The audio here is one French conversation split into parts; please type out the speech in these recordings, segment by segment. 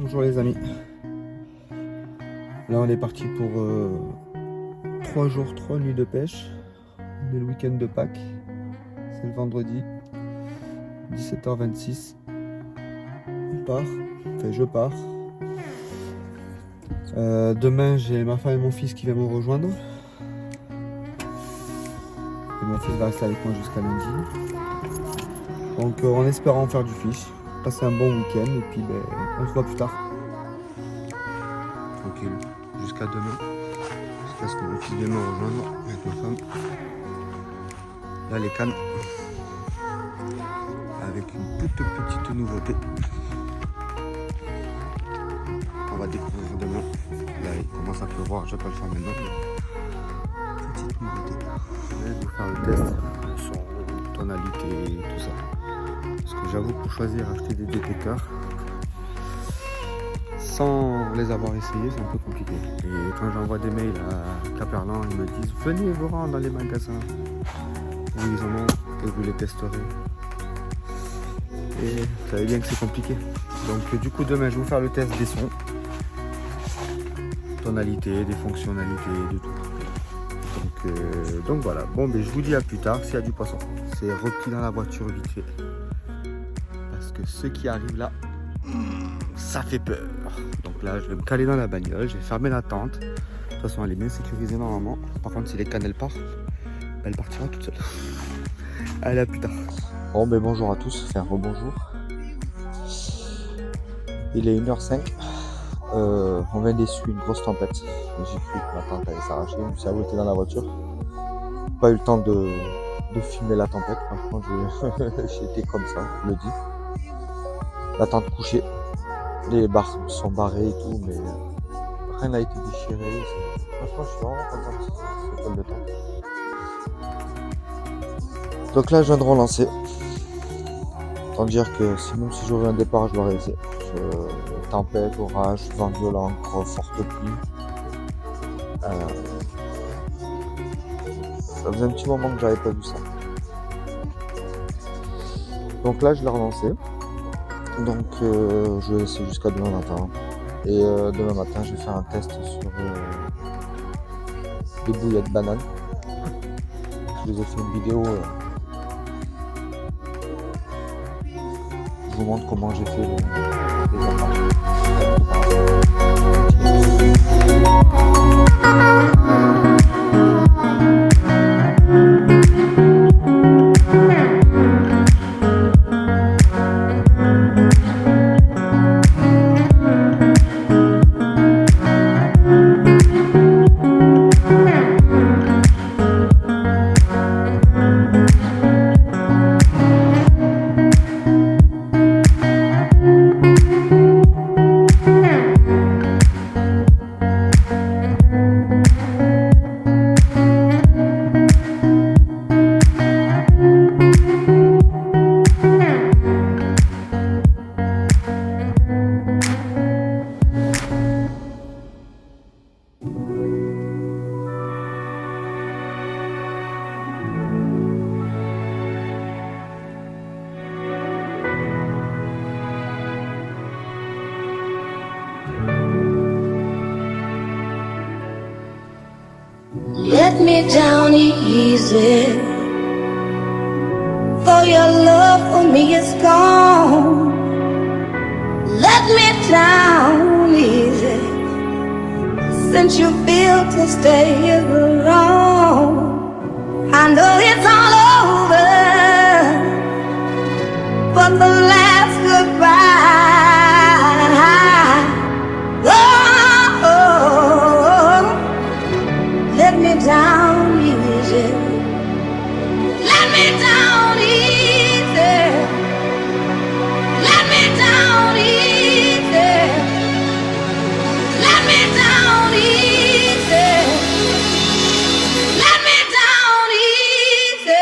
Bonjour les amis. Là on est parti pour 3 jours, 3 nuits de pêche. On est le week-end de Pâques. C'est le vendredi, 17h26. On part, enfin je pars. Demain j'ai ma femme et mon fils qui viennent me rejoindre. Et mon fils va rester avec moi jusqu'à lundi. Donc en espérant faire du fish, passer un bon week-end et puis on se voit plus tard. Tranquille, jusqu'à demain. Jusqu'à ce que mon fils vienne me rejoindre avec ma femme. Là les cannes. Avec une toute petite nouveauté. On va découvrir demain. Là il commence à pleuvoir, je vais pas le faire maintenant. Mais petite nouveauté. Je vais vous faire le test. Son tonalité et tout ça. Parce que j'avoue pour choisir acheter des détecteurs sans les avoir essayés c'est un peu compliqué. Et quand j'envoie des mails à Caperlan, ils me disent venez vous rendre dans les magasins où ils en ont et vous les testerez. Et vous savez bien que c'est compliqué. Donc du coup demain je vais vous faire le test des sons, tonalité, des fonctionnalités, de tout. Donc voilà, bon ben je vous dis à plus tard s'il y a du poisson. C'est repris dans la voiture vite fait. Parce que ce qui arrive là, ça fait peur. Donc là je vais me caler dans la bagnole, je vais fermer la tente. De toute façon elle est bien sécurisée normalement. Par contre si les cannes elles partent, elle partira toute seule. Allez à plus tard. Bon ben bonjour à tous, enfin rebonjour. Il est 1h05. On vient d'essuyer une grosse tempête. J'ai cru que ma tente allait s'arracher. Je me suis arrêté dans la voiture. Pas eu le temps de filmer la tempête. Franchement j'étais comme ça, je le dis. La tente couchée. Les barres sont barrées et tout, mais rien n'a été déchiré. Franchement je suis vraiment content de cette école de tente. Donc là je viens de relancer. Autant dire que même si j'aurais un départ je l'aurais laissé. Tempête, orage, vent violent, forte pluie. Ça faisait un petit moment que j'avais pas vu ça. Donc là je l'ai relancé. Donc je vais laisser jusqu'à demain matin. Et demain matin je vais faire un test sur des bouillettes de bananes. Je vous ai fait une vidéo. Je vous montre comment j'ai fait les enfants. Let me down easy, for your love for me is gone. Let me down easy, since you feel to stay here alone. I know it's all over, but the last goodbye. Let me down easy. Let me down easy. Let me down easy. Let me down easy. Let me down easy.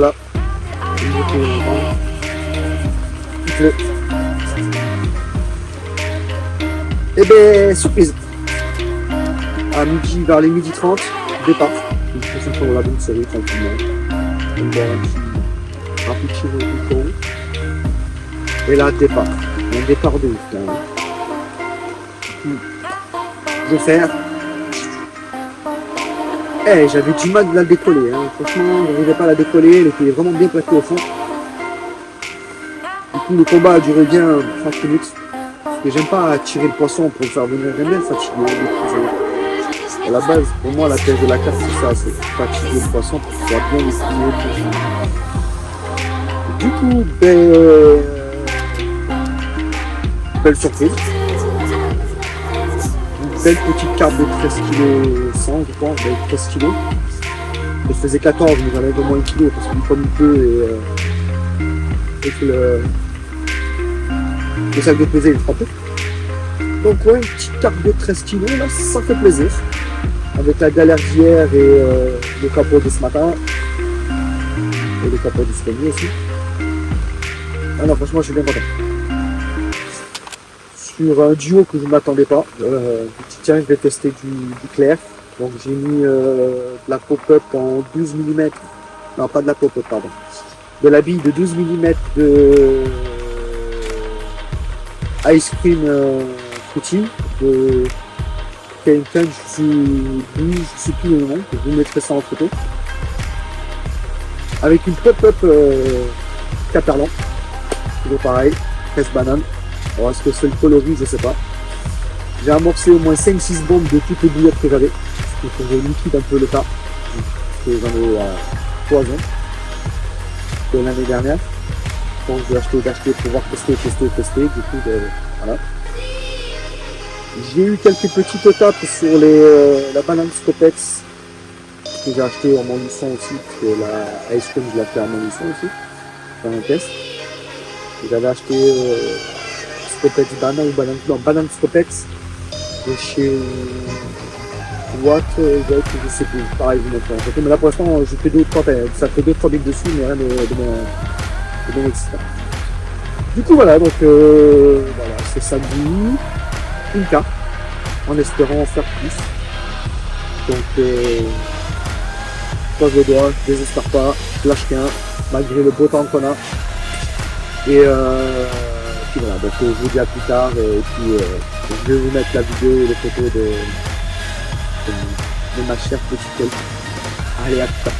Voilà. Il pleut. Et ben surprise. À midi, vers les midi 30, départ. Donc je suis la bonne série tranquillement. Donc un petit retour. Et là, départ. Un départ de ouf. Là. Je vais faire. J'avais du mal de la décoller. Hein. Franchement, je n'arrivais pas à la décoller. Elle était vraiment bien placée au fond. Du coup, le combat a duré bien 30 minutes. Parce que j'aime pas tirer le poisson pour le faire venir. J'aime bien le fatiguer. À la base, pour moi, la pêche de la carte, c'est ça. C'est fatiguer le poisson pour pouvoir bien l'utiliser. Du coup, belle surprise. Une belle petite carte de 13 kg 100, je pense, 13 kg. Elle faisait 14, mais j'en avais au moins 1 kg parce qu'il comme il peut et que le sac de pesée est frappé. Donc ouais, une petite carte de 13 kg, là, ça fait plaisir. Avec la galère d'hier et le capot de ce matin. Et le capot de ce premier aussi. Ah non, franchement, je suis bien content. Sur un duo que je ne m'attendais pas. Tiens, je vais tester du clair. Donc j'ai mis de la pop-up en 12 mm. Non, pas de la pop-up, pardon. De la bille de 12 mm de Ice Cream Fruity de quelqu'un, je sais plus le nom, je vous mettrai ça en photo. Avec une pop-up Caperlan. Toujours pareil, 13 bananes. Alors est-ce que c'est le coloris, je sais pas. J'ai amorcé au moins 5-6 bombes de toutes les bouillottes que j'avais. Parce que je liquide un peu le tas. Parce que j'en ai 3 ans. De l'année dernière. Donc je vais d'acheter pour pouvoir tester. Du coup, voilà. J'ai eu quelques petites tapes sur la banane Scopex que j'ai acheté en moisson aussi. Parce que la Ice Cream, je l'ai acheté en moisson aussi. Dans un test. J'avais acheté Scopex banane ou banane Scopex de chez Watt, je sais plus, pareil, vous mettez en photo. Mais là pour l'instant, je fais 2-3 ça fait 2-3 billes dessus, mais rien de mon excitant. Du coup voilà, donc voilà, c'est samedi, une carte, en espérant en faire plus. Donc croise le doigt, je désespère pas, je lâche rien, malgré le beau temps qu'on a. Et puis voilà, donc je vous dis à plus tard et puis je vais vous mettre la vidéo et les photos de ma chère petite Elke. Allez, à plus tard.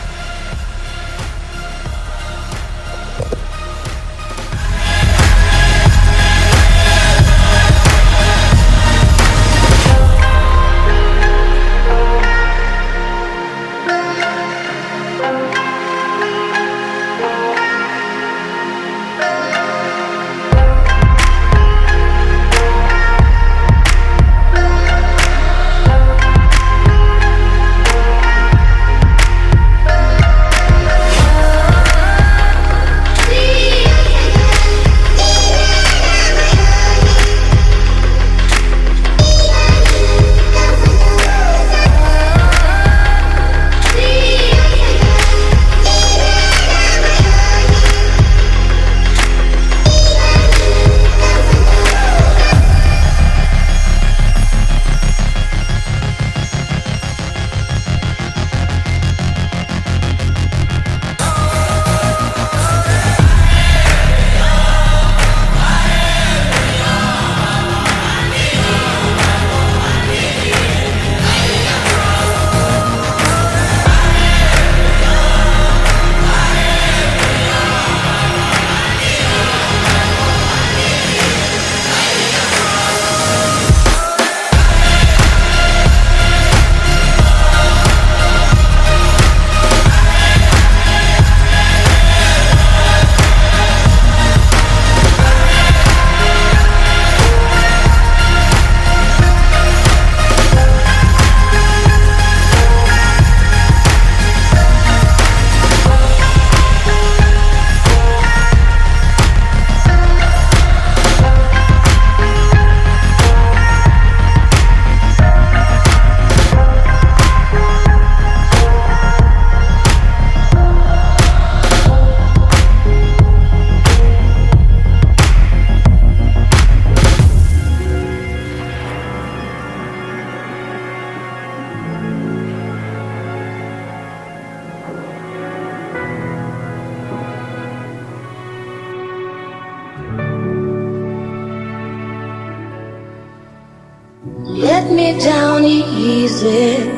me down easy.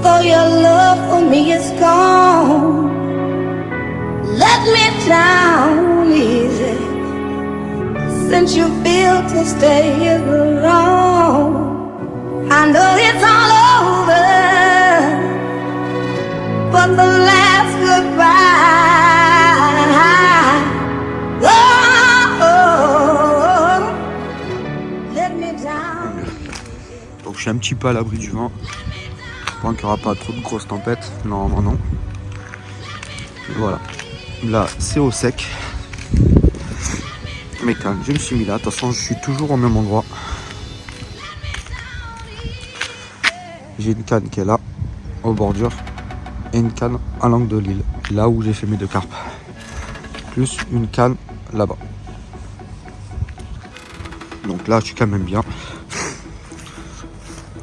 For your love for me is gone. Let me down easy. Since you feel to stay here alone, I know it's all over, but the last goodbye. Oh, let me down. Donc je suis un petit peu à l'abri du vent. J'espère qu'il n'y aura pas trop de grosses tempêtes. Normalement non. Voilà. Là c'est au sec. Mais calme, je me suis mis là. De toute façon je suis toujours au même endroit. J'ai une canne qui est là, aux bordures. Et une canne à l'angle de l'île. Là où j'ai fait mes 2 carpes. Plus une canne là-bas. Donc là je suis quand même bien.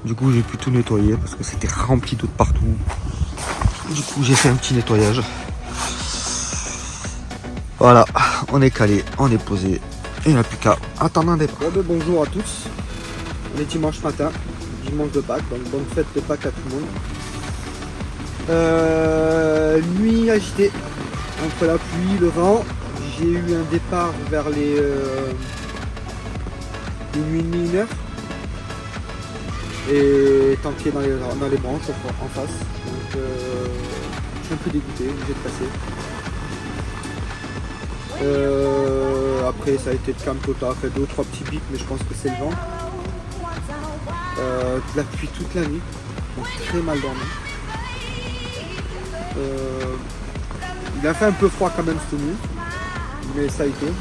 Du coup j'ai pu tout nettoyer parce que c'était rempli d'eau de partout. Du coup j'ai fait un petit nettoyage. Voilà, on est calé, on est posé. Et il n'y a plus qu'à attendre un départ. Bon, bonjour à tous. On est dimanche matin, dimanche de Pâques, donc bonne fête de Pâques à tout le monde. Nuit agitée entre la pluie, le vent. J'ai eu un départ vers les minuit et demi, 1h. Et tant qu'il est dans les branches en face. Donc je suis un peu dégoûté, obligé de passer. Après ça a été de calme total, fait 2 ou 3 petits bips, mais je pense que c'est le vent. De la pluie toute la nuit, donc très mal dormi. Il a fait un peu froid quand même cette nuit, mais ça a été.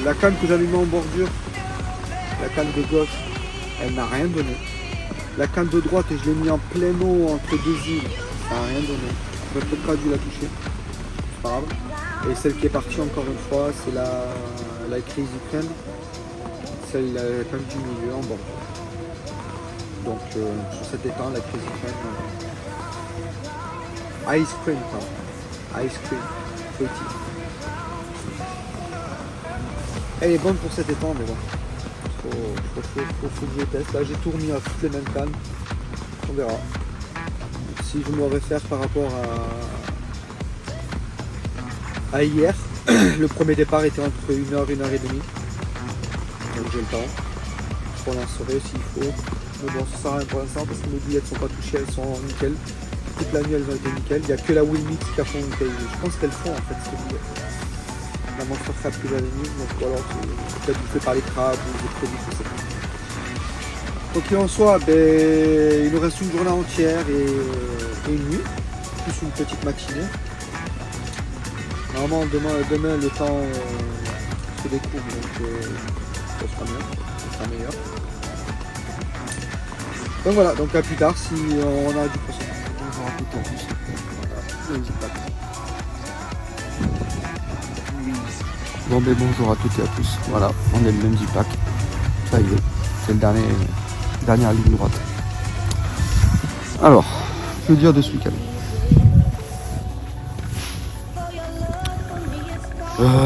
La canne que j'avais mis en bordure, la canne de gauche, elle n'a rien donné. La canne de droite, je l'ai mis en plein eau entre 2 îles, ça n'a rien donné. J'aurais peut-être pas dû la toucher, c'est pas grave. Et celle qui est partie encore une fois, c'est la Crazy Crane, celle la canne du milieu en bordure. Donc sur cet étang, la Crazy Crane, Ice Cream, Ice Cream, fruity. Elle est bonne pour cet étang, mais bon, faut que je teste. Là j'ai tout remis à toutes les mêmes cannes, on verra. Si je me réfère par rapport à hier, le premier départ était entre 1h et 1h30. Donc j'ai le temps. Je relancerai s'il faut. Mais bon, ça sert à rien pour l'instant parce que mes billettes ne sont pas touchées, elles sont nickel. Toute la nuit elles ont été nickel. Il n'y a que la Wilmix qui a fait une taille. Je pense qu'elles font en fait ces billettes. La Monster Crab que j'avais mise, donc voilà, c'est peut-être fait par les crabes ou des produits, je sais pas. Quoi qu'il en soit, il nous reste une journée entière et une nuit, plus une petite matinée. Normalement demain le temps se découvre, donc ça sera mieux, ça sera meilleur. Donc voilà, donc à plus tard si on a du poisson. On verra plus tard. Voilà, bon bonjour à toutes et à tous. Voilà, on est le lundi Pâques. Ça y est, c'est le dernière ligne droite. Alors, que dire de ce week-end?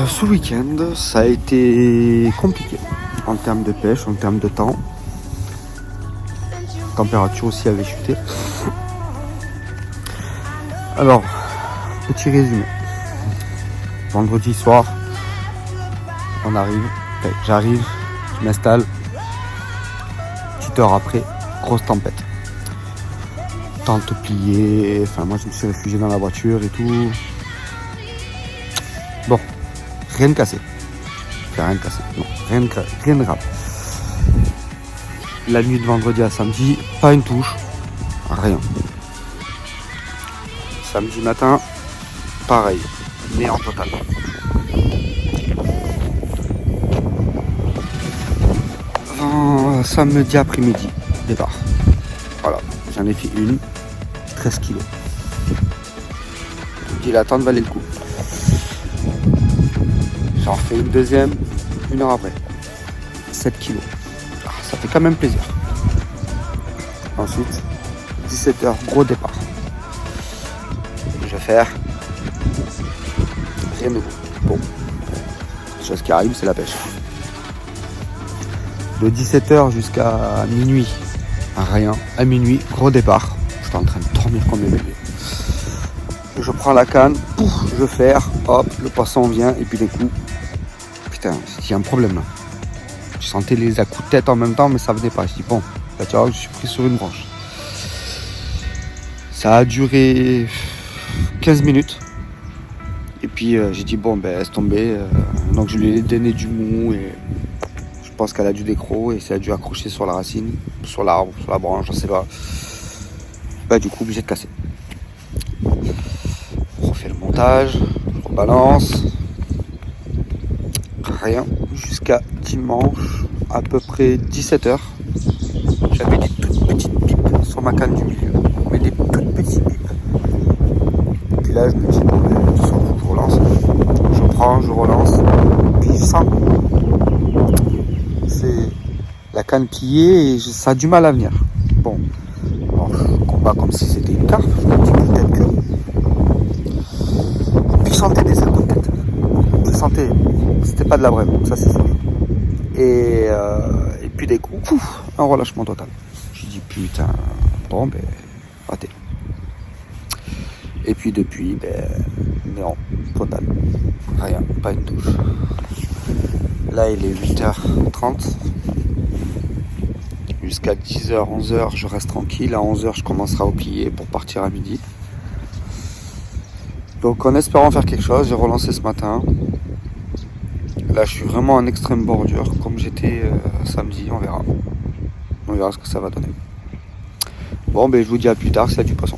Ce week-end, ça a été compliqué en termes de pêche, en termes de temps. La température aussi avait chuté. Alors, petit résumé. Vendredi soir, on arrive, j'arrive, je m'installe. Petite heure après, grosse tempête. Tente pliée, enfin moi je me suis réfugié dans la voiture et tout. Bon, rien de cassé. Enfin, rien de cassé, non, rien de grave. La nuit de vendredi à samedi, pas une touche, rien. Samedi matin, pareil, néant total. Samedi après-midi, départ. Voilà, j'en ai fait une, 13 kilos. Je me dis l'attente valait le coup. J'en refais une deuxième, 1 heure après. 7 kilos. Ah, ça fait quand même plaisir. Ensuite, 17h, gros départ. Je vais faire rien de beau. Bon, chose qui arrive, c'est la pêche. de 17h jusqu'à minuit, rien. À minuit, gros départ. J'étais en train de dormir comme un bébé. Je prends la canne, pouf, je ferre, hop, le poisson vient et puis des coups. Putain, il y a un problème là. Je sentais les à coups de tête en même temps, mais ça venait pas. Je dis bon, là tu vois, je suis pris sur une branche. Ça a duré 15 minutes. Et puis j'ai dit bon, ben laisse tomber. Donc je lui ai donné du mou et je pense qu'elle a dû décrocher et ça a dû accrocher sur la racine, sur l'arbre, sur la branche, je sais pas. Bah du coup obligé de casser. On refait le montage, je rebalance. Rien jusqu'à dimanche à peu près 17h. J'avais des toutes petites pipes sur ma canne du milieu, mais des toutes petites pipes. Puis là je me dis bon, ben, je relance. Je prends, je relance, puis je sens c'est la canne pliée et ça a du mal à venir. Bon, alors, je combats comme si c'était une carpe, je me dis peut-être que. Puis je sentais des ailes de tête. Je sentais, c'était pas de la brève, ça c'est sûr. Et puis des coups, pouf, un relâchement total. Je dis putain, bon ben, raté. Et puis depuis, ben, non, total. Rien, pas une touche. Là il est 8h30. Jusqu'à 10h, 11h, je reste tranquille. À 11h, je commencerai à plier pour partir à midi. Donc en espérant faire quelque chose, j'ai relancé ce matin. Là, je suis vraiment en extrême bordure, comme j'étais samedi, on verra. On verra ce que ça va donner. Bon, ben je vous dis à plus tard, c'est du poisson.